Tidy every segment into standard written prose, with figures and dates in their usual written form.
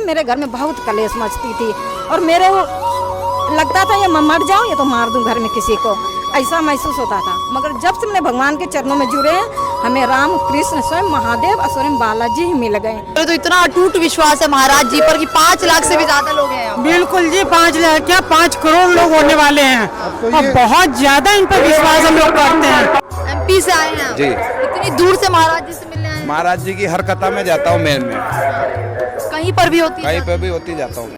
मेरे घर में बहुत कलेश मचती थी और मेरे लगता था ये मैं मर जाऊं या तो मार दूं घर में किसी को, ऐसा महसूस होता था। मगर जब से हमने भगवान के चरणों में जुड़े हैं, हमें राम कृष्ण स्वयं महादेव और स्वयं बालाजी ही मिल गए। तो इतना अटूट विश्वास है महाराज जी पर कि 5 लाख से भी ज्यादा लोग हैं यहाँ। बिल्कुल जी, 5 लाख क्या 5 करोड़ लोग होने वाले हैं और बहुत ज्यादा इन पर विश्वास हम लोग करते हैं। MP से आए हैं जी। इतनी दूर से महाराज जी से मिलने आए हैं। महाराज जी की हर कथा में जाता हूँ, मेन में कहीं पर भी होती है, कहीं पे भी होती जाता हूँ।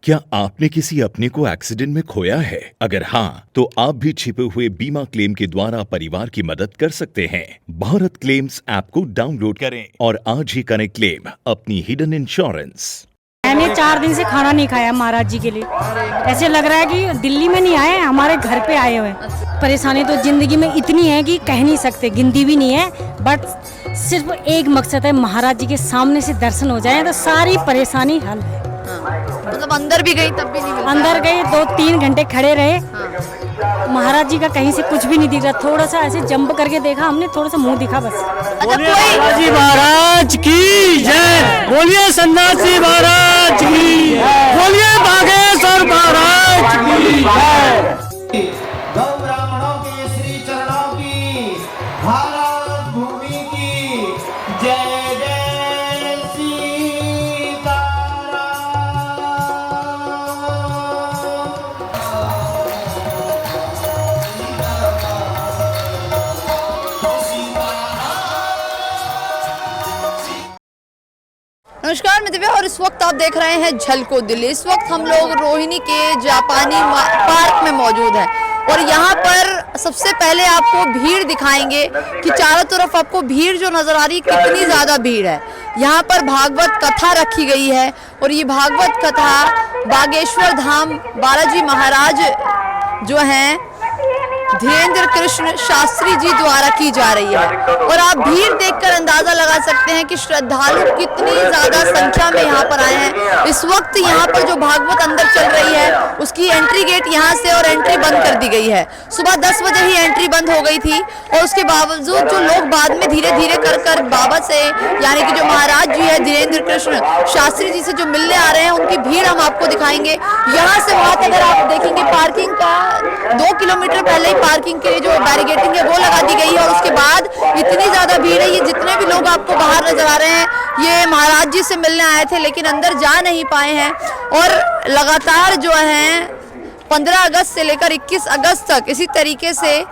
क्या आपने किसी अपने को एक्सीडेंट में खोया है? अगर हाँ, तो आप भी छिपे हुए बीमा क्लेम के द्वारा परिवार की मदद कर सकते हैं। भारत क्लेम्स ऐप को डाउनलोड करें और आज ही करें क्लेम अपनी हिडन इंश्योरेंस। मैंने 4 दिन से खाना नहीं खाया महाराज जी के लिए। ऐसे लग रहा है कि दिल्ली में नहीं आए, हमारे घर पे आए हुए। परेशानी तो जिंदगी में इतनी है कि कह नहीं सकते, गिनती भी नहीं है। बट सिर्फ एक मकसद है, महाराज जी के सामने से दर्शन हो जाए तो सारी परेशानी हल है। मतलब अंदर भी गई तब भी नहीं मिला। अंदर गए 2-3 घंटे खड़े रहे, महाराज जी का कहीं से कुछ भी नहीं दिख रहा। थोड़ा सा ऐसे जंप करके देखा हमने, थोड़ा सा मुंह दिखा बस। अच्छा, कोई जी महाराज की जय, बोलिए सन्यासी महाराज की, बोलिए बागेश्वर महाराज की जय। गौ ब्राह्मणों के श्री चरणों की, भारत भूमि की जय जय सीताराम। नमस्कार, मैं दिव्या और इस वक्त आप देख रहे हैं झलको दिल्ली। इस वक्त हम लोग रोहिणी के जापानी पार्क में मौजूद हैं और यहाँ पर सबसे पहले आपको भीड़ दिखाएंगे कि चारों तरफ आपको भीड़ जो नजर आ रही है, कितनी ज़्यादा भीड़ है। यहाँ पर भागवत कथा रखी गई है और ये भागवत कथा बागेश्वर धाम बालाजी महाराज जो हैं धीरेन्द्र कृष्ण शास्त्री जी द्वारा की जा रही है। और आप भीड़ देखकर अंदाजा लगा सकते हैं कि श्रद्धालु कितनी ज्यादा संख्या में यहाँ पर आए हैं। इस वक्त यहाँ पर जो भागवत अंदर चल रही है उसकी एंट्री गेट यहाँ से और एंट्री बंद कर दी गई है। सुबह 10 बजे ही एंट्री बंद हो गई थी और उसके बावजूद जो लोग बाद में धीरे धीरे कर बाबा से, यानी कि जो महाराज जी है धीरेन्द्र कृष्ण शास्त्री जी से जो मिलने आ रहे हैं, उनकी भीड़ हम आपको दिखाएंगे। यहाँ से वहां तक अगर आप देखेंगे, पार्किंग का 2 किलोमीटर पहले पार्किंग के लिए जो बैरिकेडिंग है वो लगा दी गई है और उसके बाद इतनी ज्यादा भीड़ है। ये जितने भी लोग आपको बाहर नजर आ रहे हैं, ये महाराज जी से मिलने आए थे लेकिन अंदर जा नहीं पाए हैं। और लगातार जो है 15 अगस्त से लेकर 21 अगस्त तक इसी तरीके से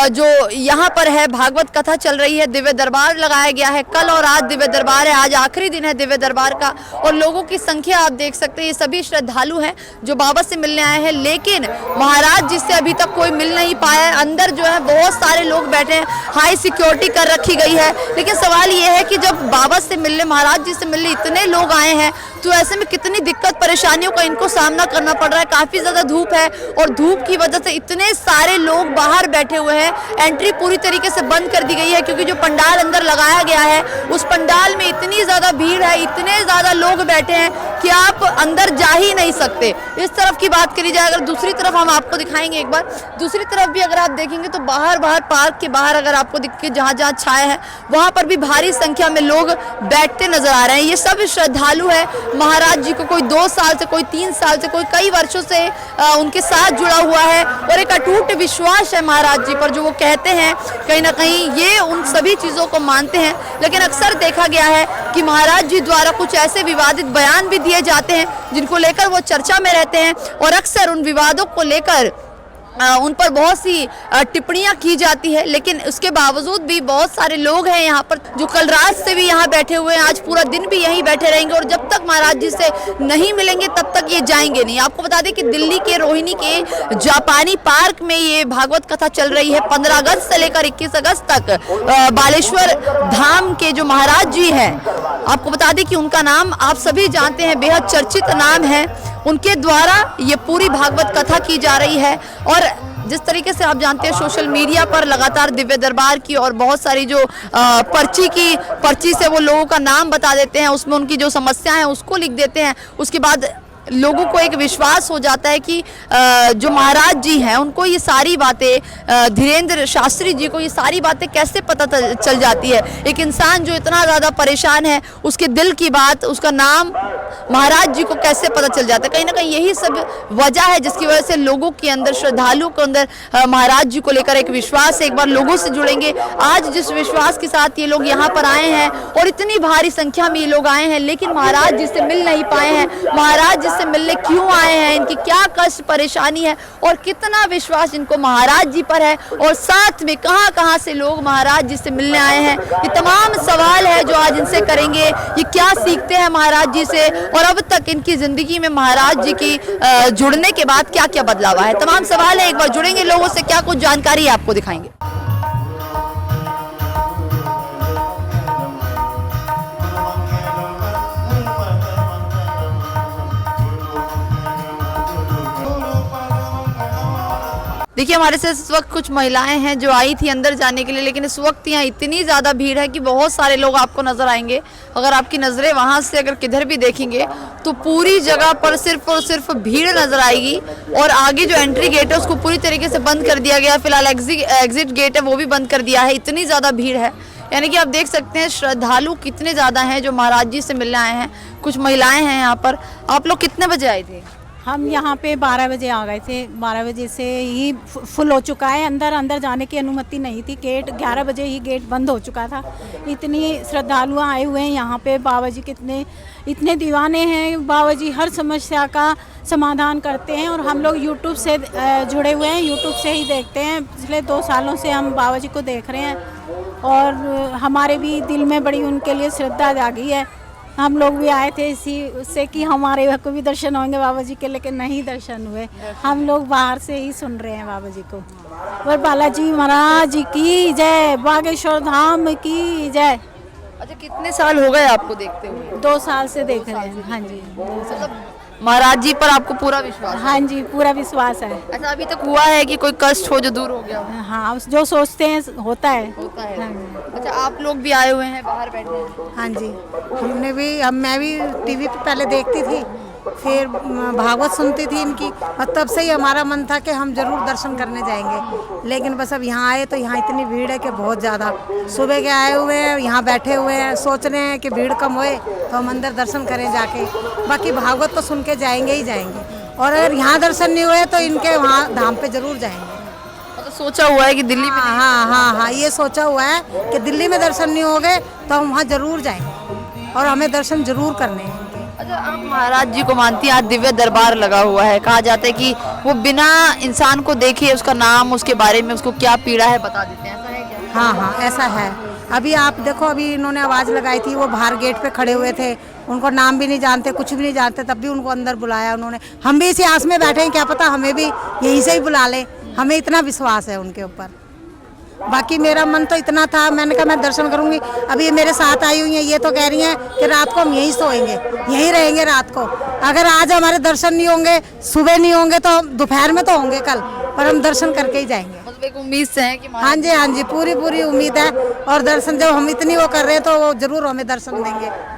जो यहाँ पर है भागवत कथा चल रही है। दिव्य दरबार लगाया गया है, कल और आज दिव्य दरबार है, आज आखिरी दिन है दिव्य दरबार का। और लोगों की संख्या आप देख सकते हैं, ये सभी श्रद्धालु हैं जो बाबा से मिलने आए हैं, लेकिन महाराज जी से अभी तक कोई मिल नहीं पाया है। अंदर जो है बहुत सारे लोग बैठे हैं, हाई सिक्योरिटी कर रखी गई है। लेकिन सवाल ये है कि जब बाबा से मिलने, महाराज जी से मिलने इतने लोग आए हैं तो ऐसे में कितनी दिक्कत परेशानियों का इनको सामना करना पड़ रहा है। काफी ज्यादा धूप है और धूप की वजह से इतने सारे लोग बाहर बैठे हुए हैं। एंट्री पूरी तरीके से बंद कर दी गई है क्योंकि जो पंडाल अंदर लगाया गया है उस पंडाल में इतनी ज्यादा भीड़ है, इतने ज्यादा लोग बैठे हैं कि आप अंदर जा ही नहीं सकते। इस तरफ की बात करी जाए, अगर दूसरी तरफ हम आपको दिखाएंगे एक बार, दूसरी तरफ भी अगर आप देखेंगे तो बाहर पार्क के बाहर अगर आपको दिखे, जहाँ जहाँ छाया है वहां पर भी भारी संख्या में लोग बैठते नजर आ रहे हैं। ये सब श्रद्धालु है महाराज जी को, कोई 2 साल से, कोई 3 साल से, कोई कई वर्षों से उनके साथ जुड़ा हुआ है और एक अटूट विश्वास है महाराज जी पर। जो वो कहते हैं कहीं ना कहीं ये उन सभी चीजों को मानते हैं। लेकिन अक्सर देखा गया है कि महाराज जी द्वारा कुछ ऐसे विवादित बयान भी दिए जाते हैं जिनको लेकर वो चर्चा में रहते हैं और अक्सर उन विवादों को लेकर उन पर बहुत सी टिप्पणियां की जाती है। लेकिन उसके बावजूद भी बहुत सारे लोग हैं यहाँ पर जो कल रात से भी यहाँ बैठे हुए हैं, आज पूरा दिन भी यहीं बैठे रहेंगे और जब तक महाराज जी से नहीं मिलेंगे तब तक ये जाएंगे नहीं। आपको बता दें कि दिल्ली के रोहिणी के जापानी पार्क में ये भागवत कथा चल रही है 15 अगस्त से लेकर 21 अगस्त तक। बालेश्वर धाम के जो महाराज जी हैं, आपको बता दें कि उनका नाम आप सभी जानते हैं, बेहद चर्चित नाम है। उनके द्वारा ये पूरी भागवत कथा की जा रही है और जिस तरीके से आप जानते हैं सोशल मीडिया पर लगातार दिव्य दरबार की और बहुत सारी जो पर्ची से वो लोगों का नाम बता देते हैं, उसमें उनकी जो समस्या है उसको लिख देते हैं, उसके बाद लोगों को एक विश्वास हो जाता है कि जो महाराज जी हैं उनको ये सारी बातें, धीरेन्द्र शास्त्री जी को ये सारी बातें कैसे पता चल जाती है। एक इंसान जो इतना ज़्यादा परेशान है, उसके दिल की बात, उसका नाम महाराज जी को कैसे पता चल जाता है। कहीं ना कहीं यही सब वजह है जिसकी वजह से लोगों के अंदर, श्रद्धालुओं के अंदर महाराज जी को लेकर एक विश्वास है। एक बार लोगों से जुड़ेंगे। आज जिस विश्वास के साथ ये लोग यहाँ पर आए हैं और इतनी भारी संख्या में ये लोग आए हैं, लेकिन महाराज जी से मिल नहीं पाए हैं। महाराज जी से मिलने क्यों आए हैं, इनकी क्या कष्ट परेशानी है और कितना विश्वास इनको महाराज जी पर है, और साथ में कहां कहां से लोग महाराज जी से मिलने आए हैं। ये तमाम सवाल है जो आज इनसे करेंगे। ये क्या सीखते हैं महाराज जी से और अब तक इनकी जिंदगी में महाराज जी की जुड़ने के बाद क्या क्या बदलाव है, तमाम सवाल है। एक बार जुड़ेंगे लोगों से, क्या कुछ जानकारी आपको दिखाएंगे। देखिए हमारे साथ इस वक्त कुछ महिलाएं हैं जो आई थी अंदर जाने के लिए, लेकिन इस वक्त यहाँ इतनी ज़्यादा भीड़ है कि बहुत सारे लोग आपको नज़र आएंगे। अगर आपकी नज़रें वहाँ से अगर किधर भी देखेंगे तो पूरी जगह पर सिर्फ और सिर्फ भीड़ नज़र आएगी। और आगे जो एंट्री गेट है उसको पूरी तरीके से बंद कर दिया गया है। फिलहाल एग्जिट गेट है वो भी बंद कर दिया है, इतनी ज़्यादा भीड़ है। यानी कि आप देख सकते हैं श्रद्धालु कितने ज़्यादा हैं जो महाराज जी से मिलने आए हैं। कुछ महिलाएँ हैं यहाँ पर। आप लोग कितने बजे आए थे? हम यहाँ पे 12 बजे आ गए थे। 12 बजे से ही फुल हो चुका है। अंदर जाने की अनुमति नहीं थी। गेट 11 बजे ही गेट बंद हो चुका था। इतनी श्रद्धालु आए हुए हैं यहाँ पे। बाबा जी इतने दीवाने हैं। बाबा जी हर समस्या का समाधान करते हैं और हम लोग यूट्यूब से जुड़े हुए हैं। यूट्यूब से ही देखते हैं। पिछले 2 सालों से हम बाबा जी को देख रहे हैं और हमारे भी दिल में बड़ी उनके लिए श्रद्धा जागी है। हम लोग भी आए थे इसी उससे कि हमारे को भी दर्शन होंगे बाबा जी के, लेकिन नहीं दर्शन हुए। हम लोग बाहर से ही सुन रहे हैं बाबा जी को। और बालाजी महाराज की जय, बागेश्वर धाम की जय। अच्छा, कितने साल हो गए आपको देखते हुए? 2 साल से देख रहे हैं। हाँ जी, 2 साल। महाराज जी पर आपको पूरा विश्वास है? हाँ जी, पूरा विश्वास है। अच्छा, अभी तक हुआ है कि कोई कष्ट हो जो दूर हो गया हो? हाँ, जो सोचते हैं होता है। हाँ। अच्छा, आप लोग भी आए हुए हैं, बाहर बैठे हैं? हाँ जी, मैं भी टीवी पे पहले देखती थी, फिर भागवत सुनती थी इनकी, और तब से ही हमारा मन था कि हम जरूर दर्शन करने जाएंगे। लेकिन बस अब यहाँ आए तो यहाँ इतनी भीड़ है कि बहुत ज़्यादा। सुबह के आए हुए हैं, यहाँ बैठे हुए हैं, सोच रहे हैं कि भीड़ कम होए तो हम अंदर दर्शन करें जाके। बाकी भागवत तो सुन के जाएंगे ही जाएंगे, और अगर यहाँ दर्शन नहीं हुए तो इनके वहाँ धाम पे जरूर जाएंगे। तो सोचा हुआ है कि दिल्ली में? हाँ, ये सोचा हुआ है कि दिल्ली में दर्शन नहीं हो गए तो हम वहाँ जरूर जाएंगे और हमें दर्शन जरूर करने हैं। अच्छा, आप महाराज जी को मानती हैं? आज दिव्य दरबार लगा हुआ है। कहा जाता है कि वो बिना इंसान को देखे उसका नाम, उसके बारे में, उसको क्या पीड़ा है बता देते हैं। ऐसा है क्या? हाँ, ऐसा है। अभी आप देखो, अभी इन्होंने आवाज़ लगाई थी, वो बाहर गेट पे खड़े हुए थे, उनको नाम भी नहीं जानते, कुछ भी नहीं जानते, तब भी उनको अंदर बुलाया उन्होंने। हम भी इसी आस में बैठे हैं, क्या पता हमें भी यहीं से ही बुला लें। हमें इतना विश्वास है उनके ऊपर। बाकी मेरा मन तो इतना था, मैंने कहा मैं दर्शन करूंगी। अभी ये मेरे साथ आई हुई हैं, ये तो कह रही हैं कि रात को हम यहीं सोएंगे, यहीं रहेंगे रात को। अगर आज हमारे दर्शन नहीं होंगे, सुबह नहीं होंगे, तो दोपहर में तो होंगे कल, पर हम दर्शन करके ही जाएंगे। मतलब एक उम्मीद से है कि हाँ जी, पूरी उम्मीद है। और दर्शन जब हम इतनी वो कर रहे हैं तो वो जरूर हमें दर्शन देंगे।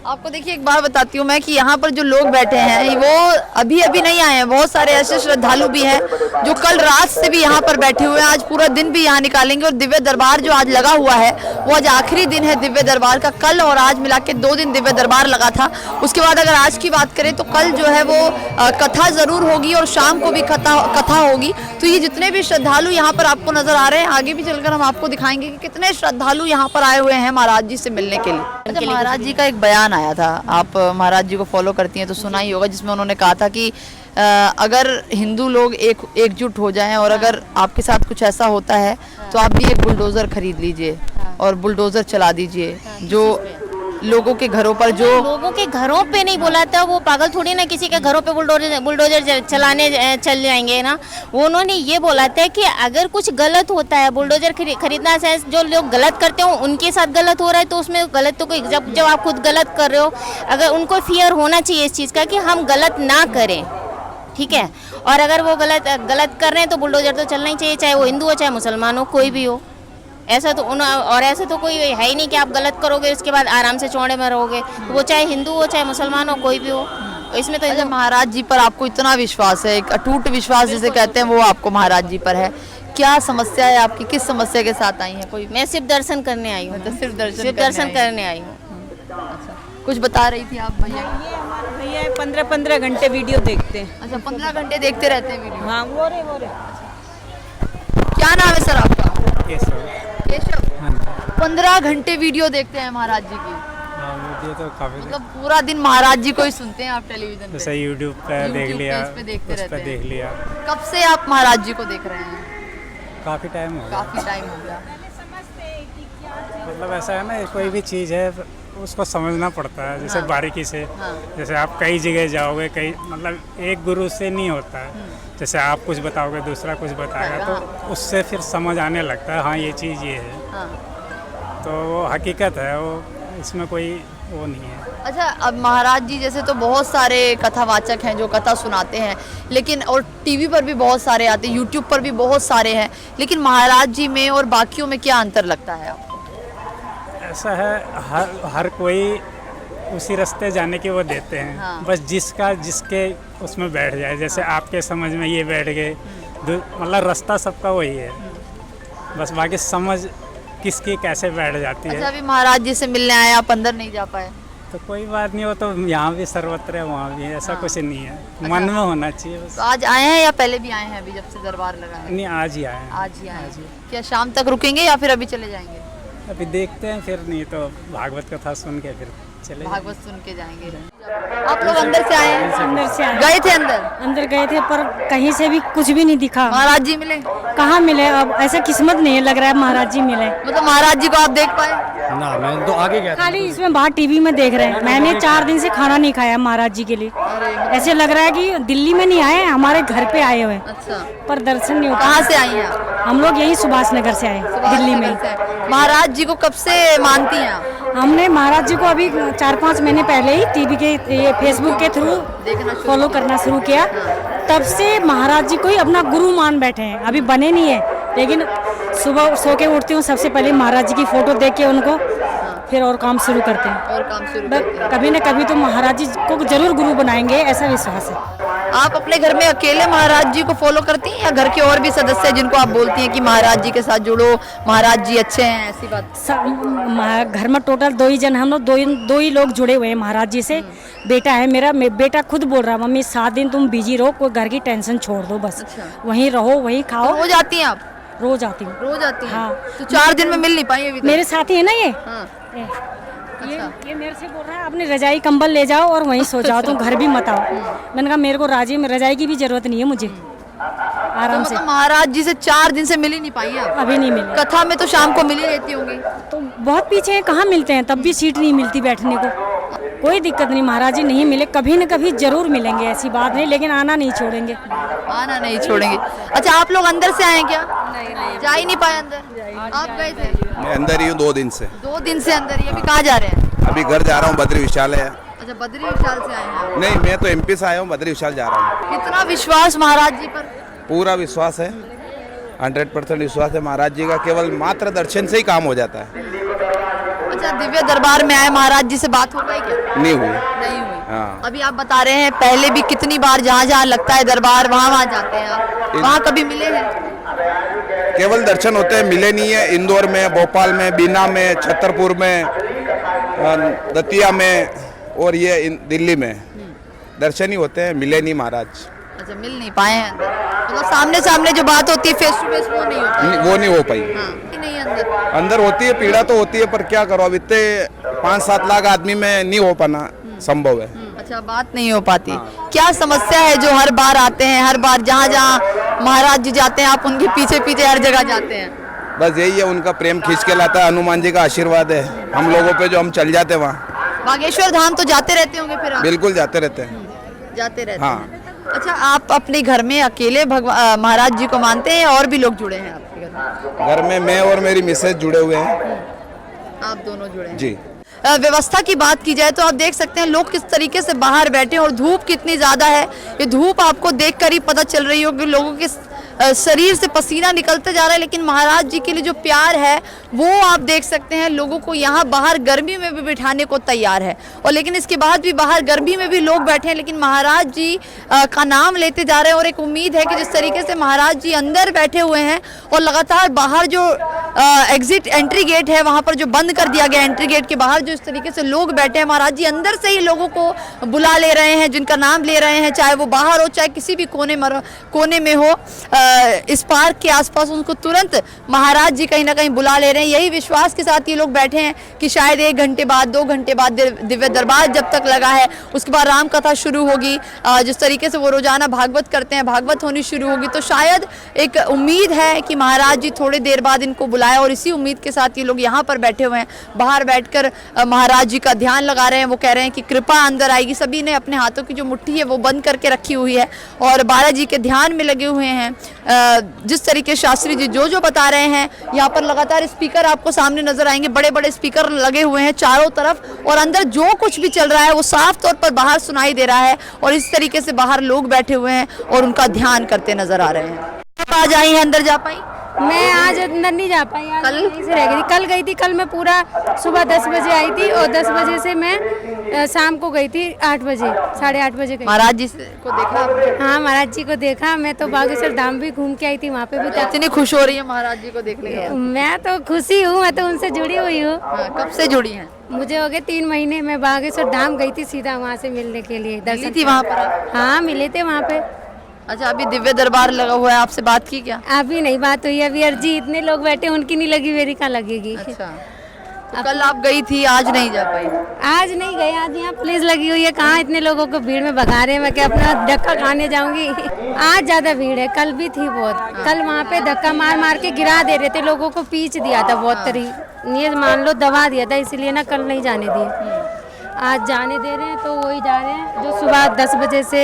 आपको देखिए एक बात बताती हूँ मैं कि यहाँ पर जो लोग बैठे हैं वो अभी नहीं आए हैं। बहुत सारे ऐसे श्रद्धालु भी हैं जो कल रात से भी यहाँ पर बैठे हुए हैं, आज पूरा दिन भी यहाँ निकालेंगे। और दिव्य दरबार जो आज लगा हुआ है वो आज आखिरी दिन है दिव्य दरबार का। कल और आज मिला के 2 दिन दिव्य दरबार लगा था। उसके बाद अगर आज की बात करें तो कल जो है वो कथा जरूर होगी और शाम को भी कथा होगी। तो ये जितने भी श्रद्धालु यहाँ पर आपको नजर आ रहे हैं, आगे भी चलकर हम आपको दिखाएंगे कि कितने श्रद्धालु यहाँ पर आए हुए हैं महाराज जी से मिलने के लिए। अच्छा, महाराज जी का एक बयान आया था, आप महाराज जी को फॉलो करती हैं तो सुना ही होगा, जिसमें उन्होंने कहा था कि अगर हिंदू लोग एकजुट हो जाएं और अगर आपके साथ कुछ ऐसा होता है तो आप भी एक बुलडोज़र खरीद लीजिए और बुलडोज़र चला दीजिए। जो लोगों के घरों पर, जो लोगों के घरों पे नहीं बोला था, वो पागल थोड़ी ना किसी के घरों पे बुलडोजर चलाने चल जाएंगे ना। वो उन्होंने ये बोला था कि अगर कुछ गलत होता है, बुलडोजर खरीदना से जो लोग गलत करते हो उनके साथ गलत हो रहा है, तो उसमें गलत तो कोई, जब आप खुद गलत कर रहे हो, अगर उनको फियर होना चाहिए इस चीज़ का कि हम गलत ना करें, ठीक है। और अगर वो गलत कर रहे हैं तो बुलडोजर तो चलना ही चाहिए, चाहे वो हिंदू हो चाहे मुसलमान हो, कोई भी हो। ऐसा तो कोई है ही नहीं कि आप गलत करोगे उसके बाद आराम से चौड़े में रहोगे। वो चाहे हिंदू हो चाहे मुसलमान हो, कोई भी हो। इसमें तो अच्छा, महाराज जी पर आपको इतना विश्वास है, एक अटूट विश्वास जिसे कहते हैं, वो आपको महाराज जी पर है। क्या समस्या है आपकी, किस समस्या के साथ आई है? कोई मैं सिर्फ दर्शन करने आई हूँ, सिर्फ दर्शन करने आई हूँ। कुछ बता रही थी आप भैया? ये हमारे भैया 15-15 घंटे वीडियो देखते हैं। अच्छा, 15 घंटे देखते रहते हैं वीडियो। हाँ वो रे क्या नाम है सर आपका? केशव। 15 घंटे वीडियो देखते हैं महाराज जी की। ये तो काफी मतलब पूरा दिन महाराज जी को ही सुनते हैं आप टेलीविजन पे? जैसे यूट्यूब पे देख YouTube लिया, पे इस पे देखते उस पे रहते देख हैं। लिया। कब से आप महाराज जी को देख रहे हैं? काफी टाइम हो गया। काफी टाइम हो गया। मतलब ऐसा है ना, कोई भी चीज़ है उसको समझना पड़ता है, जैसे बारीकी से। जैसे आप कई जगह जाओगे, कई मतलब एक गुरु से नहीं होता है। जैसे आप कुछ बताओगे, दूसरा कुछ बताएगा, तो उससे फिर समझ आने लगता है, हाँ ये चीज़ ये है। तो वो हकीकत है, वो इसमें कोई वो नहीं है। अच्छा, अब महाराज जी जैसे तो बहुत सारे कथावाचक हैं जो कथा सुनाते हैं, लेकिन और टीवी पर भी बहुत सारे आते हैं, यूट्यूब पर भी बहुत सारे हैं, लेकिन महाराज जी में और बाकियों में क्या अंतर लगता है आपको? ऐसा है, हर कोई उसी रास्ते जाने की वो देते हैं। हाँ। बस जिसके उसमें बैठ जाए। जैसे आपके समझ में ये बैठ गए, मतलब रास्ता सबका वही है, बस बाकी समझ किसकी कैसे बैठ जाती अच्छा, है। अभी महाराज जी से मिलने आए, आप अंदर नहीं जा पाए? तो कोई बात नहीं, हो तो यहाँ भी सर्वत्र है, वहाँ भी है, ऐसा कुछ नहीं है। मन में होना चाहिए बस। तो आज आए हैं या पहले भी आए हैं? अभी जब से दरबार लगा है? नहीं, आज ही आए हैं। आज ही आए हैं। क्या शाम तक रुकेंगे या फिर अभी चले जाएंगे? अभी देखते हैं, फिर नहीं तो भागवत कथा सुन के फिर चले भागवत सुन के जाएंगे। आप लोग अंदर से आए हैं? अंदर से आए, गए थे अंदर? अंदर गए थे पर कहीं से भी कुछ भी नहीं दिखा। महाराज जी मिले? कहाँ मिले? अब ऐसा किस्मत नहीं है, लग रहा है महाराज जी मिले। मतलब महाराज जी को आप देख पाए? ना, मैं तो आगे गया था। खाली इसमें बाहर टीवी में देख रहे हैं। मैंने 4 दिन से खाना नहीं खाया महाराज जी के लिए। ऐसे लग रहा है कि दिल्ली में नहीं आए, हमारे घर पे आए हुए हैं। अच्छा, पर दर्शन नहीं हो कहाँ पाया। से आई हैं आप? हम लोग यही सुभाष नगर से आए, दिल्ली में। महाराज जी को कब से मानती हैं आप? हमने महाराज जी को अभी 4-5 महीने पहले ही टीवी के ये फेसबुक के थ्रू फॉलो करना शुरू किया। तब से महाराज जी को ही अपना गुरु मान बैठे हैं। अभी बने नहीं है, लेकिन सुबह सो के उठती हूँ, सबसे पहले महाराज जी की फोटो देख के उनको फिर और काम शुरू करते हैं। और काम शुरू करते हैं। कभी न कभी तो महाराज जी को जरूर गुरु बनाएंगे, ऐसा विश्वास है। आप अपने घर में अकेले महाराज जी को फॉलो करती हैं या घर के और भी सदस्य जिनको आप बोलती हैं कि महाराज जी के साथ जुड़ो, महाराज जी अच्छे हैं, ऐसी बात? घर में टोटल 2 ही जन, हम लोग दो ही लोग जुड़े हुए हैं महाराज जी से। बेटा है मेरा, बेटा खुद बोल रहा है, मम्मी 7 दिन तुम बिजी रहो, कोई घर की टेंशन छोड़ दो, बस वहीं रहो, वहीं खाओ। रोज आती हैं आप? रोज आती हूँ। रोज आती हैं? हाँ। तो 4 दिन में मिल नहीं पाई अभी तक? मेरे साथी है ना ये। हाँ। ये मेरे से बोल रहा है अपनी रजाई कंबल ले जाओ और वहीं सो जाओ, तुम घर भी मत आओ। मैंने कहा मेरे को रजाई की भी जरूरत नहीं है मुझे, आराम से। मतलब महाराज जी से 4 दिन से मिल ही नहीं पाई हैं आप? अभी नहीं मिले। कथा में तो शाम को मिल ही रहती होंगी। तो बहुत पीछे हैं, कहाँ मिलते हैं, तब भी सीट नहीं मिलती बैठने को। कोई दिक्कत नहीं, महाराज जी नहीं मिले, कभी न कभी जरूर मिलेंगे, ऐसी बात नहीं, लेकिन आना नहीं छोड़ेंगे। आना नहीं छोड़ेंगे। अच्छा, आप लोग अंदर से आए क्या? नहीं, जा ही नहीं पाए अंदर। आप गए थे? मैं अंदर ही हूँ 2 दिन से। 2 दिन से अंदर ही। अभी कहाँ जा रहे हैं? अभी घर जा रहा हूँ, बद्री विशाल है। अच्छा, बद्री विशाल से आए हैं? नहीं, मैं तो MP से आया हूँ, बद्री विशाल जा रहा हूँ। कितना विश्वास महाराज जी पर? पूरा विश्वास है, 100% विश्वास है महाराज जी का। केवल मात्र दर्शन से ही काम हो जाता है। अच्छा, दिव्य दरबार में आए, महाराज जी से बात हो पाई क्या? नहीं हुई। नहीं हुई। हाँ। अभी आप बता रहे हैं पहले भी कितनी बार जहाँ जहाँ लगता है दरबार वहाँ जाते हैं आप, वहाँ कभी मिले हैं? केवल दर्शन होते हैं, मिले नहीं है। इंदौर में, भोपाल में, बीना में, छतरपुर में, दतिया में और ये दिल्ली में दर्शन ही होते हैं, मिले नहीं महाराज। अच्छा, मिल नहीं पाए हैं अंदर। मतलब सामने सामने जो बात होती है फेस टू फेस वो नहीं हो पाई? वो नहीं हो पाई। हाँ, नहीं अंदर। अंदर होती है, पीड़ा तो होती है, पर क्या करो, अब इतने 5-7 लाख आदमी में नहीं हो पाना संभव है। अच्छा, बात नहीं हो पाती। क्या समस्या है जो हर बार आते हैं, हर बार जहाँ जहाँ महाराज जी जाते हैं आप उनके पीछे पीछे हर जगह जाते हैं? बस यही है, उनका प्रेम खींच के लाता है, हनुमान जी का आशीर्वाद है हम लोगों पे जो हम चल जाते हैं वहाँ। बागेश्वर धाम तो जाते रहते होंगे फिर आप? बिल्कुल जाते रहते हैं। जाते रहते हाँ। हैं। अच्छा, आप अपने घर में अकेले भगवान महाराज जी को मानते हैं और भी लोग जुड़े हैं आपके घर में? घर में मैं और मेरी मिसेज जुड़े हुए हैं। आप दोनों जुड़े हैं? जी। व्यवस्था की बात की जाए तो आप देख सकते हैं लोग किस तरीके से बाहर बैठे हैं और धूप कितनी ज़्यादा है। ये धूप आपको देखकर ही पता चल रही हो कि लोगों के शरीर से पसीना निकलते जा रहा है, लेकिन महाराज जी के लिए जो प्यार है वो आप देख सकते हैं। लोगों को यहाँ बाहर गर्मी में भी बिठाने को तैयार है, और लेकिन इसके बाद भी बाहर गर्मी में भी लोग बैठे हैं, लेकिन महाराज जी का नाम लेते जा रहे हैं। और एक उम्मीद है कि जिस तरीके से महाराज जी अंदर बैठे हुए हैं और लगातार बाहर जो एग्जिट एंट्री गेट है वहाँ पर जो बंद कर दिया गया, एंट्री गेट के बाहर जो इस तरीके से लोग बैठे हैं, महाराज जी अंदर से ही लोगों को बुला ले रहे हैं, जिनका नाम ले रहे हैं, चाहे वो बाहर हो चाहे किसी भी कोने में हो। इस पार्क के आसपास उनको तुरंत महाराज जी कहीं ना कहीं बुला ले रहे हैं। यही विश्वास के साथ ये लोग बैठे हैं कि शायद 1 घंटे बाद 2 घंटे बाद दिव्य दरबार जब तक लगा है उसके बाद राम कथा शुरू होगी। जिस तरीके से वो रोजाना भागवत करते हैं, भागवत होनी शुरू होगी, तो शायद एक उम्मीद है कि महाराज जी थोड़ी देर बाद इनको बुलाए। और इसी उम्मीद के साथ ये लोग यहाँ पर बैठे हुए हैं, बाहर बैठकर महाराज जी का ध्यान लगा रहे हैं। वो कह रहे हैं कि कृपा अंदर आएगी। सभी ने अपने हाथों की जो मुट्ठी है वो बंद करके रखी हुई है और बालाजी के ध्यान में लगे हुए हैं। जिस तरीके शास्त्री जी जो बता रहे हैं, यहाँ पर लगातार स्पीकर आपको सामने नजर आएंगे, बड़े बड़े स्पीकर लगे हुए हैं चारों तरफ, और अंदर जो कुछ भी चल रहा है वो साफ तौर पर बाहर सुनाई दे रहा है। और इस तरीके से बाहर लोग बैठे हुए हैं और उनका ध्यान करते नजर आ रहे हैं। आप आज आई हैं, अंदर जा पाई? मैं आज अंदर नहीं जा पाई, आज यहीं से रह गई। कल गई थी, कल मैं पूरा सुबह 10 बजे आई थी और 10 बजे से मैं शाम को गई थी 8 बजे, 8:30 बजे गई। महाराज जी को देखा आपने? हाँ, महाराज जी को देखा। मैं तो बागेश्वर धाम भी घूम के आई थी, वहाँ पे भी था। इतनी खुश हो रही है महाराज जी को देखने के बाद? मैं तो खुशी हूँ, मैं तो उनसे जुड़ी हुई हूँ। कब से जुड़ी हैं? मुझे हो गए 3 महीने। मैं बागेश्वर धाम गई थी सीधा वहाँ से मिलने के लिए। दर्शन थी वहाँ पर? हाँ, मिले थे वहाँ पे। अच्छा, अभी दिव्य दरबार लगा हुआ है, आपसे बात की क्या? अभी नहीं बात हुई, अभी अर्जी इतने लोग बैठे उनकी नहीं लगी, मेरी कहाँ लगेगी। अच्छा, तो कल आप गई थी, आज नहीं जा पाई? आज नहीं गए, आज यहाँ पुलिस लगी हुई है, कहाँ इतने लोगों को भीड़ में भगा रहे हैं। मैं क्या अपना धक्का खाने जाऊंगी? आज ज्यादा भीड़ है, कल भी थी बहुत। कल वहाँ पे धक्का मार मार के गिरा दे रहे थे, लोगों को पीच दिया था बहुत तरी, ये मान लो दबा दिया था, इसलिए ना कल नहीं जाने दिए। आज जाने दे रहे हैं, तो वही जा रहे हैं जो सुबह 10 बजे से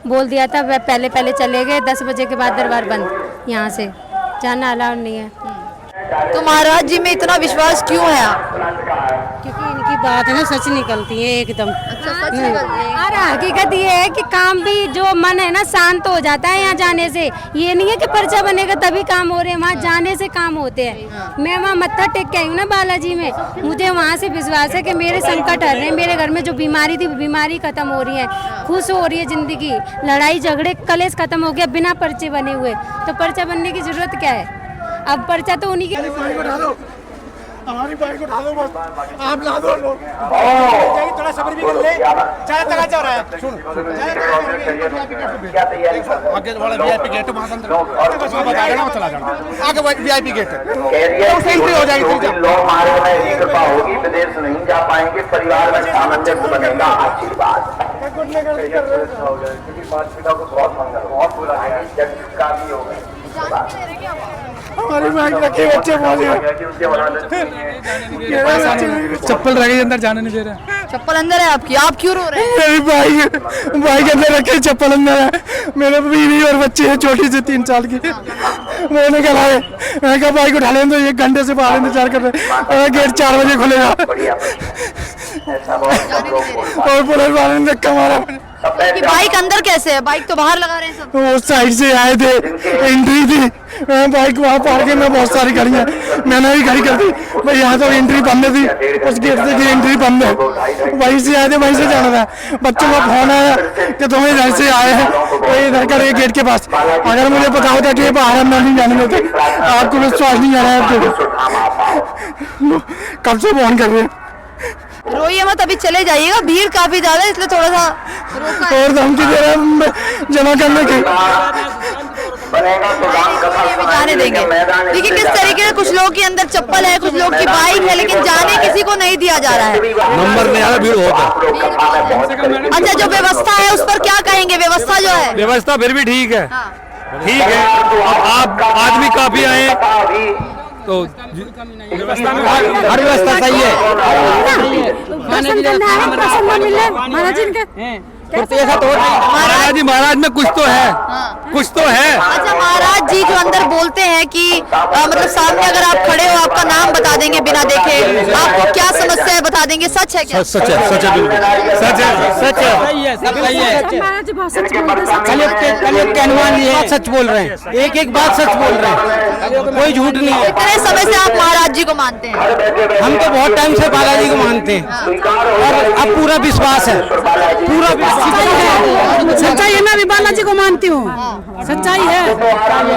बोल दिया था, वह पहले चले गए। 10 बजे के बाद दरबार बंद, यहाँ से जाना अलाउड नहीं है। तो महाराज जी में इतना विश्वास क्यों है आप? क्योंकि इनकी बात है ना सच निकलती है एकदम। अच्छा, सच निकलती है। और हकीकत ये है कि काम भी जो मन है ना शांत हो जाता है यहाँ जाने से। ये नहीं है कि पर्चा बनेगा तभी काम हो रहे हैं, वहाँ जाने से काम होते हैं। मैं वहाँ मत्था टेक के आई हूँ ना बालाजी में, मुझे वहाँ से विश्वास है कि मेरे संकट हर रहे हैं, मेरे घर में जो बीमारी थी बीमारी खत्म हो रही है, खुश हो रही है जिंदगी, लड़ाई झगड़े कलेश खत्म हो गया बिना पर्चे बने हुए। तो पर्चा बनने की जरूरत क्या है? अब पर्चा तो उन्हीं के। हमारी बाइक उठा दो बस, आप ला दो लोग, थोड़ा सब्र भी कर ले। चाय तक जा रहा है, सुन आगे वाला वीआईपी गेट वहां अंदर बस मैं बता देना, चला जाना आगे वीआईपी गेट हो जाएगी। लोग हमारे में कृपा होगी, विदेश नहीं जा पाएंगे, परिवार में सामंजस्य बनेगा। आशीर्वाद बहुत मंगल, बहुत बुरा है, जब का भी होगा। हमारी बाइक रखे बच्चे चप्पल रह गई, अंदर जाने नहीं दे रहे। चप्पल अंदर है आपकी, आप क्यों रो रहे हैं? मेरी बाइक अंदर रखे, चप्पल अंदर है, मेरे बीवी और बच्चे हैं छोटी से 3 साल की। मैंने कहा बाइक उठा लें, तो 1 घंटे से बाहर इंतजार कर रहे हैं, गेट 4 बजे खुलेगा और पुलिस वाले ने धक्का मारा। कि बाइक अंदर कैसे है? बाइक तो बाहर लगा रहे हैं सब। उस साइड से आए थे, एंट्री थी, बाइक वहाँ पार्किंग में बहुत सारी खड़ी है, मैंने भी खड़ी कर दी भाई, यहाँ तो एंट्री बंद थी, उस गेट से की एंट्री बंद है, वहीं से आए थे, वहीं से जाना था। बच्चों का फोन आया कि तुम्हें इधर से आए हैं, तो इधर का गेट के पास। अगर मुझे पता होता कि बाहर अंदर नहीं जाने देते, आपको विश्वास नहीं आ रहा है, कब से फोन कर रहे हैं। रोइए मत, अभी चले जाइएगा, भीड़ काफी ज्यादा है, इसलिए थोड़ा सा और धमकी दे रहे हैं जमा करने की। जाने देंगे। देखिए किस तरीके से कुछ लोग के अंदर चप्पल है, कुछ लोग की बाइक है, लेकिन जाने किसी को नहीं दिया जा रहा है। नंबर नहीं आ रहा, भीड़ होगा। अच्छा, जो व्यवस्था है उस पर क्या कहेंगे? व्यवस्था जो है, व्यवस्था फिर भी ठीक है, ठीक है। आप आदमी काफी आए तो हर व्यवस्था सही है। ऐसा तो महाराज जी, महाराज में कुछ तो है, कुछ तो है। अच्छा, महाराज जी जो अंदर बोलते हैं कि मतलब सामने अगर आप खड़े हो आपका नाम बता देंगे बिना देखे, आपको क्या समस्या है बता देंगे, सच है क्या? सच है, सच है, सच है, सच है, सही है। कल एक कहनवान ये सच बोल रहे हैं, एक एक बात सच बोल रहे हैं, कोई झूठ नहीं है। कितने समय से आप महाराज जी को मानते हैं? हम तो बहुत टाइम से बालाजी को मानते हैं और अब पूरा विश्वास है, पूरा विश्वास है। सच्चाई है, मैं भी बालाजी को मानती हूँ, सच्चाई है,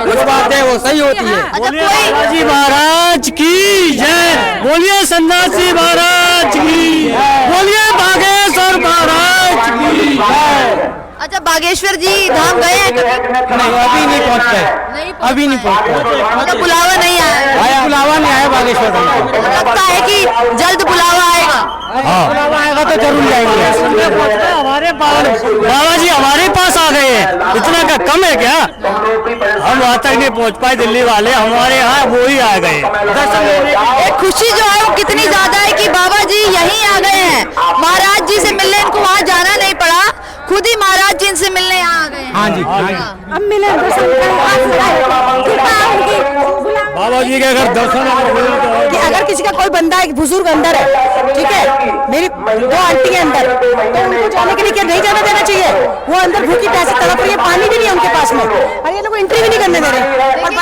कुछ बात है वो सही होती है। अच्छा, कोई बालाजी महाराज की जय, बोलिए सन्यासी महाराज की, बोलिए बागेश्वर महाराज की जय। अच्छा, बागेश्वर जी धाम गए हैं कभी? नहीं, अभी नहीं पहुँच पाए, अभी नहीं पहुँच पाए, मतलब बुलावा नहीं आया? बुलावा नहीं आया बागेश्वर धाम। लगता है कि जल्द बुलावा आएगा। हाँ, बुलावा आएगा तो जरूर जाएंगे। हमारे पास बाबा जी हमारे पास आ गए हैं, इतना का कम है क्या? हम वहाँ तक नहीं पहुँच पाए, दिल्ली वाले हमारे यहाँ वो ही आ गए। एक खुशी जो है वो कितनी ज्यादा है कि बाबा जी यहीं आ गए हैं, महाराज जी से मिलने इनको वहाँ जाना नहीं पड़ा, खुद ही महाराज जी इनसे मिलने यहाँ आ गए। हाँ जी, हाँ जी। अब मिले बाबा जी के अगर दर्शन कि अगर किसी का कोई बंदा एक बुजुर्ग अंदर है, ठीक है, मेरी 2 आंटी है अंदर, तो उनको जाने के लिए क्या नहीं जाने देना चाहिए? वो अंदर भूखी प्यासी तड़प रही है, पानी भी नहीं है उनके पास में, और ये लोग एंट्री भी नहीं करने दे रहे। और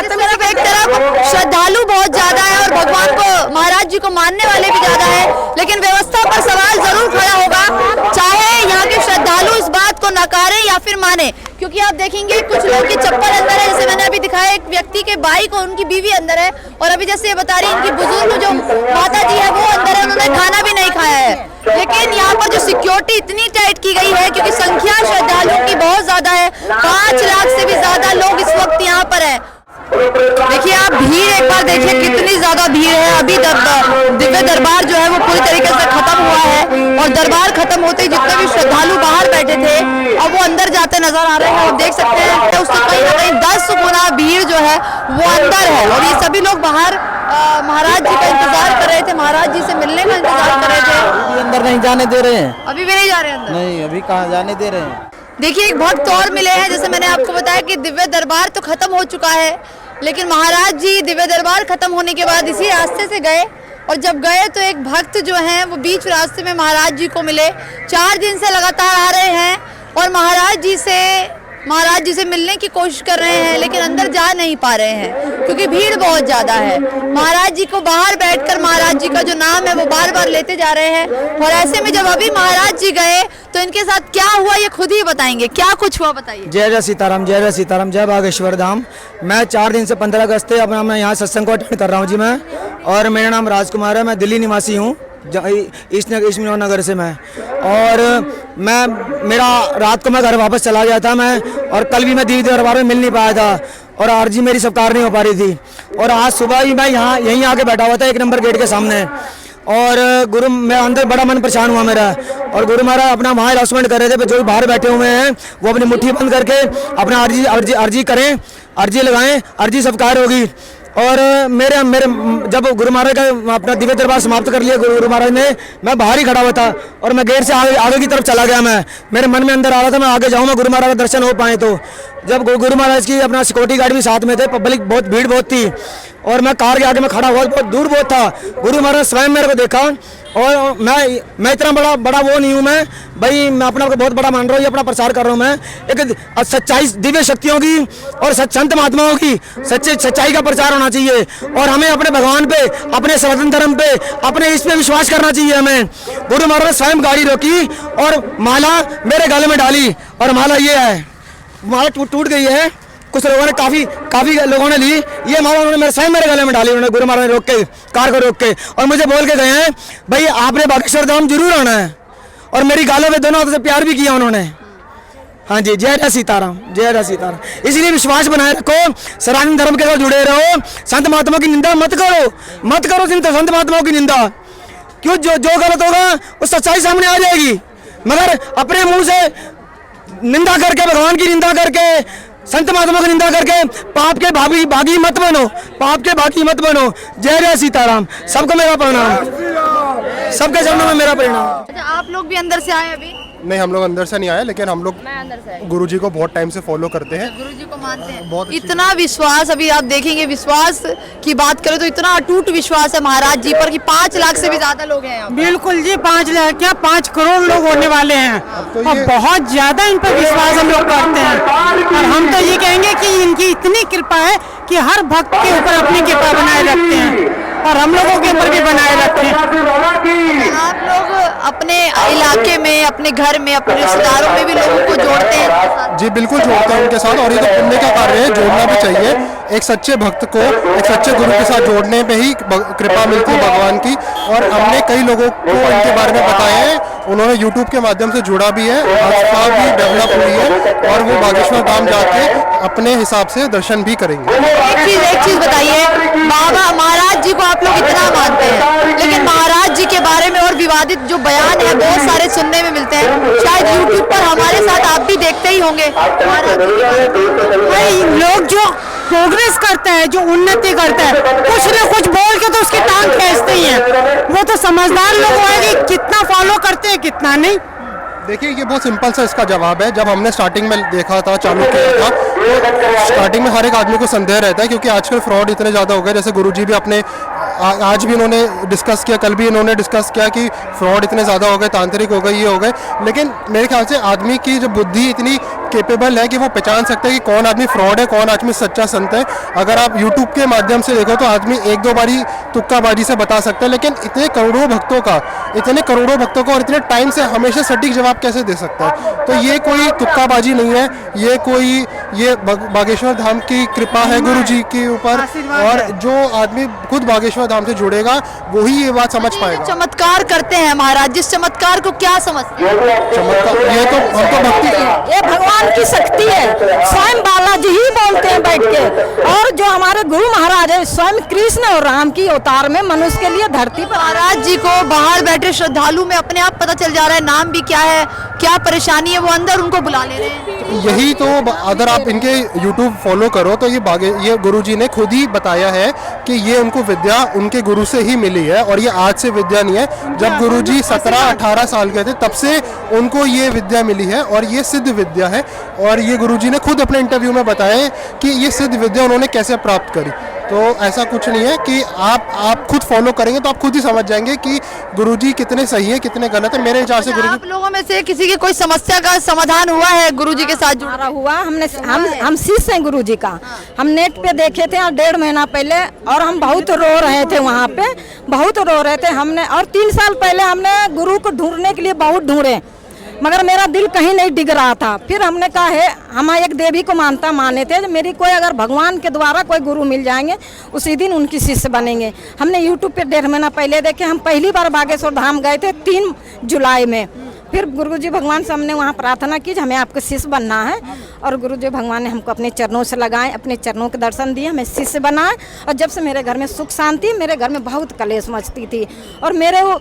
एक तरफ श्रद्धालु बहुत ज्यादा है और भगवान को महाराज जी को मानने वाले भी ज्यादा है, लेकिन व्यवस्था पर सवाल जरूर खड़ा होगा, चाहे यहाँ के श्रद्धालु इस बात को नकारे या फिर माने, क्योंकि आप देखेंगे कुछ लोग की चप्पल अंदर है, जैसे मैंने अभी दिखाया एक व्यक्ति के बाइक और उनकी बीवी अंदर है, और अभी जैसे ये बता रही है इनकी बुजुर्ग जो माता जी है वो अंदर है, उन्होंने खाना भी नहीं खाया है। लेकिन यहाँ पर जो सिक्योरिटी इतनी टाइट की गई है क्योंकि संख्या श्रद्धालुओं की बहुत ज्यादा है, 5 लाख से भी ज्यादा लोग इस वक्त यहाँ पर है। देखिए आप भीड़ एक बार देखिए कितनी ज्यादा भीड़ है। अभी दिव्य दरबार जो है वो पूरी तरीके से खत्म हुआ है और दरबार खत्म होते ही जितने भी श्रद्धालु बाहर बैठे थे अब वो अंदर जाते नजर आ रहे हैं। और देख सकते हैं उससे कहीं ना कहीं 10 गुना भीड़ जो है वो अंदर है और ये सभी लोग बाहर महाराज जी का इंतजार कर रहे थे, महाराज जी से मिलने का इंतजार कर रहे थे। अभी अंदर नहीं जाने दे रहे हैं, अभी भी नहीं जा रहे अंदर? नहीं, अभी कहाँ जाने दे रहे हैं। देखिए एक भक्त और मिले हैं, जैसे मैंने आपको बताया कि दिव्य दरबार तो खत्म हो चुका है, लेकिन महाराज जी दिव्य दरबार खत्म होने के बाद इसी रास्ते से गए और जब गए तो एक भक्त जो हैं वो बीच रास्ते में महाराज जी को मिले। 4 दिन से लगातार आ रहे हैं और महाराज जी से मिलने की कोशिश कर रहे हैं, लेकिन अंदर जा नहीं पा रहे हैं क्योंकि भीड़ बहुत ज्यादा है। महाराज जी को बाहर बैठकर महाराज जी का जो नाम है वो बार बार लेते जा रहे हैं और ऐसे में जब अभी महाराज जी गए तो इनके साथ क्या हुआ ये खुद ही बताएंगे। क्या कुछ हुआ बताइए। जय सीताराम, जय सीताराम, जय बागेश्वर धाम। मैं 4 दिन से 15 अगस्त से अपना मैं यहाँ सत्संग को अटेंड कर रहा हूँ जी मैं, और मेरा नाम राजकुमार है, मैं दिल्ली निवासी हूँ, ईस्ट नगर से मैं। और मेरा रात को मैं घर वापस चला गया था मैं, और कल भी मैं दिव्य दरबार में मिल नहीं पाया था और आरजी मेरी स्वीकार नहीं हो पा रही थी। और आज सुबह ही मैं यहीं आके बैठा हुआ था 1 नंबर गेट के सामने, और गुरु मैं अंदर बड़ा मन परेशान हुआ मेरा। और गुरु महाराज अपना वहाँ अनाउंसमेंट कर रहे थे, जो बाहर बैठे हुए हैं वो अपनी मुट्ठी बंद करके अपना अर्जी करें, अर्जी लगाएं, अर्जी स्वीकार होगी। और मेरे जब गुरु महाराज का अपना दिव्य दरबार समाप्त कर लिया गुरु महाराज ने, मैं बाहर ही खड़ा हुआ था और मैं गेट से आगे की तरफ चला गया। मैं मेरे मन में अंदर आ रहा था मैं आगे जाऊँगा, गुरु महाराज का दर्शन हो पाए। तो जब गुरु महाराज की अपना सिक्योरिटी गार्ड भी साथ में थे, पब्लिक बहुत भीड़ बहुत थी और मैं कार के आगे मैं खड़ा हुआ, बहुत दूर बहुत था। गुरु महाराज स्वयं मेरे को देखा और मैं इतना बड़ा वो नहीं हूँ मैं भाई, मैं अपने आप को बहुत बड़ा मान रहा हूँ, ये अपना प्रचार कर रहा हूँ मैं एक सच्चाई दिव्य शक्तियों की और संत महात्माओं की सच्चाई का प्रचार होना चाहिए। और हमें अपने भगवान पे, अपने सनातन धर्म पे, अपने इस पे विश्वास करना चाहिए हमें। गुरु महाराज ने स्वयं गाड़ी रोकी और माला मेरे गले में डाली और माला ये है, माला टूट गई है, कुछ लोगों ने काफी लोगों ने ली, ये माला उन्होंने स्वयं मेरे गले में डाली। उन्होंने गुरु महाराज ने रोक के कार को रोक के और मुझे बोल के गए हैं भाई आपने बागेश्वर धाम जरूर आना है, और मेरी गालों पे दोनों हाथों से प्यार भी किया उन्होंने। हाँ जी, जय सीताराम, जय सीताराम। इसलिए विश्वास बनाए रखो, सनातन धर्म के साथ जुड़े रहो, संत महात्मा की निंदा मत करो संत महात्माओं की निंदा, क्यों जो गलत होगा वो सच्चाई सामने आ जाएगी। मगर अपने मुंह से निंदा करके, भगवान की निंदा करके, संत महात्मा की निंदा करके पाप के भागी मत बनो। जय सीताराम। सबको मेरा प्रणाम, सबके चरणों में मेरा प्रणाम। अच्छा, आप लोग भी अंदर से आए अभी? नहीं, हम लोग अंदर से नहीं आए, लेकिन हम लोग गुरुजी को बहुत टाइम से फॉलो करते हैं। गुरुजी को मानते हैं। बहुत इतना विश्वास, अभी आप देखेंगे विश्वास की बात करें तो इतना अटूट विश्वास है महाराज जी पर कि 5 लाख से भी ज्यादा लोग हैं यहाँ। बिल्कुल जी, 5 लाख क्या 5 करोड़ लोग होने वाले हैं और बहुत ज्यादा इन पर विश्वास हम लोग करते हैं। और हम तो ये कहेंगे कि इनकी इतनी कृपा है कि हर भक्त के ऊपर अपनी कृपा बनाए रखते हैं और हम लोगों के ऊपर भी बनाए रखते हैं। आप लोग अपने इलाके में, अपने घर में, अपने रिश्तेदारों में भी लोगों को जोड़ते हैं? जी बिल्कुल जोड़ते हैं उनके साथ, और ये तो पुण्य का कार्य है, जोड़ना भी चाहिए। एक सच्चे भक्त को एक सच्चे गुरु के साथ जोड़ने पे ही कृपा मिलती है भगवान की। और हमने कई लोगों को इनके बारे में बताया है, उन्होंने यूट्यूब के माध्यम से जुड़ा भी है, आस्था भी डेवलप हुई है और वो बागेश्वर धाम जाके अपने हिसाब से दर्शन भी करेंगे। एक चीज बताइए, बाबा महाराज जी को आप लोग इतना मानते हैं, लेकिन महाराज जी के बारे में और विवादित जो बयान है बहुत सारे सुनने में मिलते हैं, शायद यूट्यूब पर हमारे साथ आप भी देखते ही होंगे। भाई लोग जो प्रोग्रेस करता है, जो उन्नति करता है, कुछ न कुछ बोल के तो उसकी टांग खींचते ही हैं। वो तो समझदार लोग होंगे, कितना फॉलो करते हैं कितना नहीं। देखिए ये बहुत सिंपल सा इसका जवाब है। जब हमने स्टार्टिंग में देखा था, चालू किया था, तो स्टार्टिंग में हर एक आदमी को संदेह रहता है, क्योंकि आजकल फ्रॉड इतने ज़्यादा हो गए। जैसे गुरुजी भी अपने आज भी इन्होंने डिस्कस किया, कल भी इन्होंने डिस्कस किया कि फ्रॉड इतने ज़्यादा हो गए, तांत्रिक हो गए, ये हो गए। लेकिन मेरे ख्याल से आदमी की जो बुद्धि इतनी कैपेबल है कि वो पहचान सकते हैं कि कौन आदमी फ्रॉड है, कौन आदमी सच्चा संत है। अगर आप यूट्यूब के माध्यम से देखो तो आदमी 1-2 बारी तुक्काबाजी से बता सकता है, लेकिन इतने करोड़ों भक्तों को और इतने टाइम से हमेशा सटीक जवाब कैसे दे सकता है? तो ये कोई तुक्काबाजी नहीं है, ये बागेश्वर धाम की कृपा है गुरु जी के ऊपर। और जो आदमी खुद बागेश्वर धाम से जुड़ेगा वही ये बात समझ पाएगा। चमत्कार करते हैं महाराज, जिस चमत्कार को क्या समझते हैं? चमत्कार ये तो हमको भक्ति, ये भगवान की शक्ति है, स्वयं बालाजी ही बोलते हैं बैठ के। और जो हमारे गुरु महाराज है, स्वयं कृष्ण और राम की अवतार में मनुष्य के लिए धरती पर। महाराज जी को बाहर बैठे श्रद्धालु में अपने आप पता चल जा रहा है नाम भी क्या है, क्या परेशानी है, वो अंदर उनको बुला ले रहे हैं। यही तो, अगर आप इनके YouTube फॉलो करो तो ये गुरुजी ने खुद ही बताया है कि ये उनको विद्या उनके गुरु से ही मिली है, और ये आज से विद्या नहीं है। जब गुरुजी 17-18 साल के थे तब से उनको ये विद्या मिली है, और ये सिद्ध विद्या है। और ये गुरुजी ने खुद अपने इंटरव्यू में बताया है कि ये सिद्ध विद्या उन्होंने कैसे प्राप्त करी। तो ऐसा कुछ नहीं है कि आप खुद फॉलो करेंगे तो आप खुद ही समझ जाएंगे कि गुरुजी कितने सही है, कितने गलत है। मेरे हिसाब से गुरुजी, आप लोगों में से किसी की कोई समस्या का समाधान हुआ है गुरुजी के साथ जुड़ा हुआ? हम शिष्य हैं गुरुजी का। हम नेट पे देखे थे 1.5 महीना पहले, और हम बहुत रो रहे थे वहाँ पे, बहुत रो रहे थे हमने। और 3 साल पहले हमने गुरु को ढूंढने के लिए बहुत ढूंढे, मगर मेरा दिल कहीं नहीं डिग रहा था। फिर हमने कहा है, हम एक देवी को माने थे, मेरी कोई अगर भगवान के द्वारा कोई गुरु मिल जाएंगे उसी दिन उनकी शिष्य बनेंगे। हमने यूट्यूब पे 1.5 महीना पहले देखे। हम पहली बार बागेश्वर धाम गए थे 3 जुलाई में। फिर गुरुजी भगवान से हमने वहाँ प्रार्थना की, हमें आपके शिष्य बनना है। और गुरुजी भगवान ने हमको अपने चरणों से लगाए, अपने चरणों के दर्शन दिए, हमें शिष्य बनाए। और जब से मेरे घर में सुख शांति, मेरे घर में बहुत कलेश मचती थी, और मेरे वो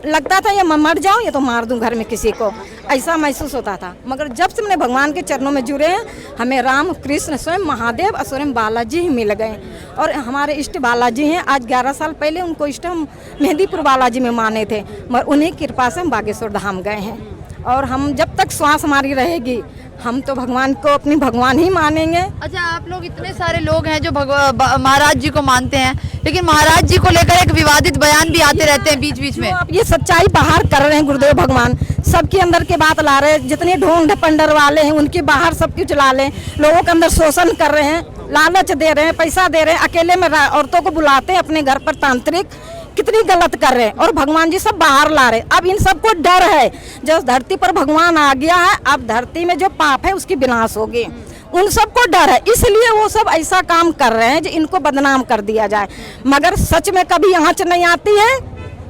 लगता था ये मर जाऊँ या तो मार दूं घर में किसी को, ऐसा महसूस होता था। मगर जब से मैंने भगवान के चरणों में जुड़े हैं, हमें राम कृष्ण स्वयं महादेव और स्वयं बालाजी ही मिल गए। और हमारे इष्ट बालाजी हैं। आज 11 साल पहले उनको इष्ट हम मेहंदीपुर बालाजी में माने थे, मगर उन्हीं की कृपा से हम बागेश्वर धाम गए हैं। और हम जब तक श्वास हमारी रहेगी, हम तो भगवान को अपनी भगवान ही मानेंगे। अच्छा, आप लोग इतने सारे लोग हैं जो महाराज जी को मानते हैं, लेकिन महाराज जी को लेकर एक विवादित बयान भी आते रहते हैं बीच बीच में। आप ये सच्चाई बाहर कर रहे हैं गुरुदेव भगवान, सबके अंदर की बात ला रहे हैं। जितने ढोंग पंडर वाले हैं उनके बाहर सब कुछ ला लें, लोगों के अंदर शोषण कर रहे हैं, लालच दे रहे हैं, पैसा दे रहे हैं, अकेले में औरतों को बुलाते हैं अपने घर पर, तांत्रिक कितनी गलत कर रहे हैं। और भगवान जी सब बाहर ला रहे। अब इन सबको डर है, जब धरती पर भगवान आ गया है, अब धरती में जो पाप है उसकी विनाश होगी, उन सबको डर है, इसलिए वो सब ऐसा काम कर रहे हैं जो इनको बदनाम कर दिया जाए। मगर सच में कभी आँच नहीं आती है।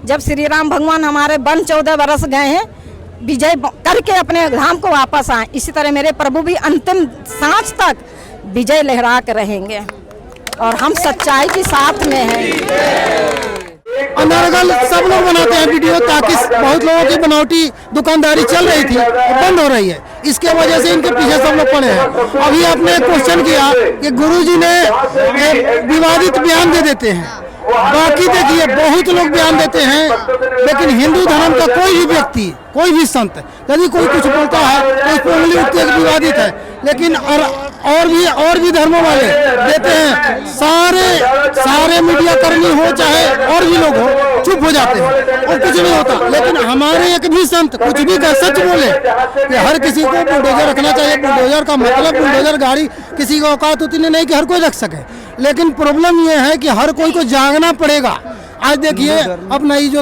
जब श्री राम भगवान हमारे वन 14 बरस गए हैं, विजय करके अपने धाम को वापस आए, इसी तरह मेरे प्रभु भी अंतिम सांस तक विजय लहरा कर रहेंगे, और हम सच्चाई के साथ में हैं। अनारगल सब लोग बनाते हैं वीडियो, ताकि बहुत लोगों की बनावटी दुकानदारी चल रही थी, बंद हो रही है। इसके वजह से इनके पीछे सब लोग पड़े हैं। अभी आपने क्वेश्चन किया कि गुरुजी ने विवादित बयान दे देते हैं, बाकी देखिए बहुत लोग बयान देते हैं, लेकिन हिंदू धर्म का कोई भी व्यक्ति, कोई भी संत यदि कोई कुछ बोलता है तो उस पर उंगली उठती है, विवादित है। लेकिन और भी धर्मों वाले देते हैं, सारे मीडिया कर्मी हो चाहे और भी लोग हो, चुप हो जाते हैं और कुछ नहीं होता। लेकिन हमारे एक भी संत कुछ भी कह, सच बोले कि हर किसी को बुलडोजर रखना चाहिए। बुलडोजर का मतलब बुलडोजर गाड़ी किसी को औकात उतनी नहीं कि हर कोई रख सके, लेकिन प्रॉब्लम यह है कि हर कोई को जागना पड़ेगा। आज देखिए अपना ये जो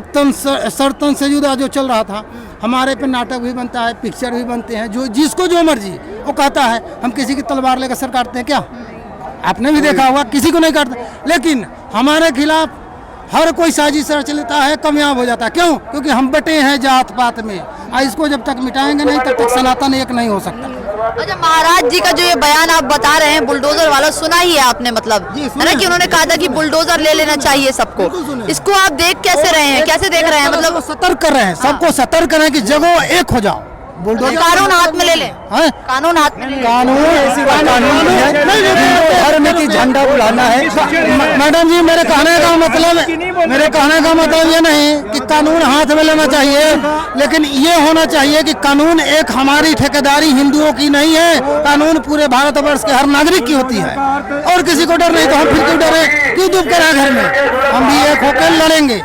सरतन से जुदा जो चल रहा था, हमारे पे नाटक भी बनता है, पिक्चर भी बनते हैं, जो जिसको जो मर्जी वो कहता है हम किसी की तलवार लेकर सर काटते हैं क्या? आपने भी देखा होगा, किसी को नहीं काटते, लेकिन हमारे खिलाफ हर कोई साजिश रच लेता है, कामयाब हो जाता है। क्यों? क्योंकि हम बटे हैं जात पात में, और इसको जब तक मिटाएंगे नहीं तब तक सनातन एक नहीं हो सकता। अच्छा, महाराज जी का जो ये बयान आप बता रहे हैं बुलडोजर वाला, सुना ही है आपने, मतलब है ना कि उन्होंने कहा था कि बुलडोजर ले लेना चाहिए सबको। इसको आप देख कैसे रहे हैं, कैसे देख रहे हैं? मतलब सतर्क कर रहे हैं, सबको सतर्क कर रहे हैं कि जगो एक हो जाओ। बुलडोजर कानून हाथ में ले लें, कानून हाथ में ले लें। कानून ऐसी बात कानून है, धर्म की झंडा बुलाना है। मैडम जी, मेरे कहने का मतलब ये नहीं कि कानून हाथ में लेना चाहिए, लेकिन ये होना चाहिए कि कानून एक हमारी ठेकेदारी हिंदुओं की नहीं है, कानून पूरे भारतवर्ष के हर नागरिक की होती है। और किसी को डर नहीं तो हम फिर क्यों डरे, क्यों दुख करें घर में? हम भी एक होकर लड़ेंगे,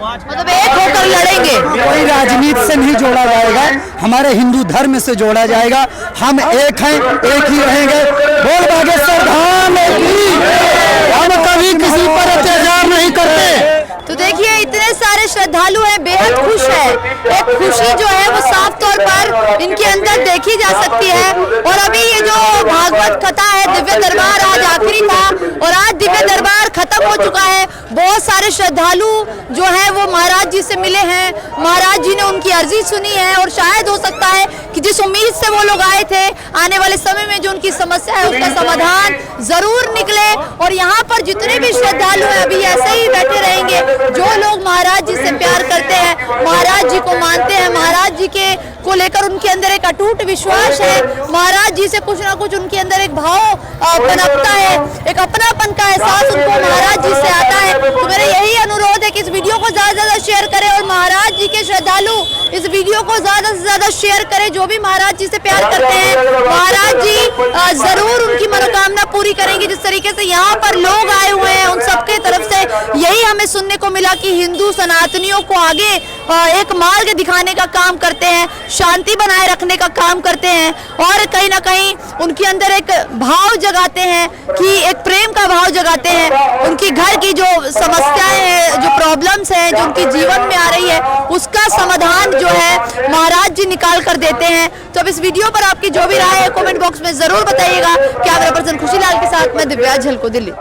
मतलब एक होकर लड़ेंगे। कोई राजनीति से नहीं जोड़ा जाएगा, हमारे हिंदू धर्म से जोड़ा जाएगा। हम एक हैं, एक ही रहेंगे। बोल बागेश्वर धाम की, हम कभी किसी पर अत्याचार नहीं करते। तो देखिए इतने सारे श्रद्धालु हैं, बेहद खुश है। एक खुशी जो है वो साफ तौर पर इनके अंदर देखी जा सकती है। और अभी ये जो भागवत कथा है, दिव्य दरबार आज आखिरी था और आज दिव्य दरबार खत्म हो चुका है। बहुत सारे श्रद्धालु जो है वो महाराज जी से मिले हैं, महाराज जी ने उनकी अर्जी सुनी है और शायद हो सकता है कि जिस उम्मीद से वो लोग आए थे, आने वाले समय में जो उनकी समस्या है उसका समाधान जरूर निकले। और यहाँ पर जितने भी श्रद्धालु हैं अभी ऐसे ही बैठे रहेंगे, जो लोग महाराज जी से प्यार करते हैं, महाराज जी को मानते हैं, महाराज जी के को लेकर उनके अंदर एक अटूट विश्वास है, महाराज जी से कुछ ना कुछ उनके अंदर एक भाव पनपता है, एक अपनापन का एहसास उनको महाराज जी से आता है। तो मेरा यही अनुरोध है कि इस वीडियो को ज्यादा से ज्यादा शेयर करें और महाराज जी के श्रद्धालु इस वीडियो को ज्यादा से ज्यादा शेयर करें। जो भी महाराज जी से प्यार करते हैं, महाराज जी जरूर उनकी मनोकामना पूरी करेंगे। जिस तरीके से यहाँ पर लोग आए हुए हैं, उन सबके तरफ से यही हमें सुनने को मिला कि हिंदू सनातनियों को आगे एक मार्ग दिखाने का काम करते हैं, शांति बनाए रखने का काम करते हैं और कहीं ना कहीं उनके अंदर एक भाव जगाते हैं कि एक प्रेम का भाव जगाते हैं। उनकी घर की जो समस्याएं हैं, जो प्रॉब्लम्स हैं, जो उनके जीवन में आ रही है, उसका समाधान जो है महाराज जी निकाल कर देते हैं। तो अब इस वीडियो पर आपकी जो भी राय है कमेंट बॉक्स में जरूर बताइएगा। कैमरा पर्सन खुशीलाल के साथ मैं दिव्या, झलको दिल्ली।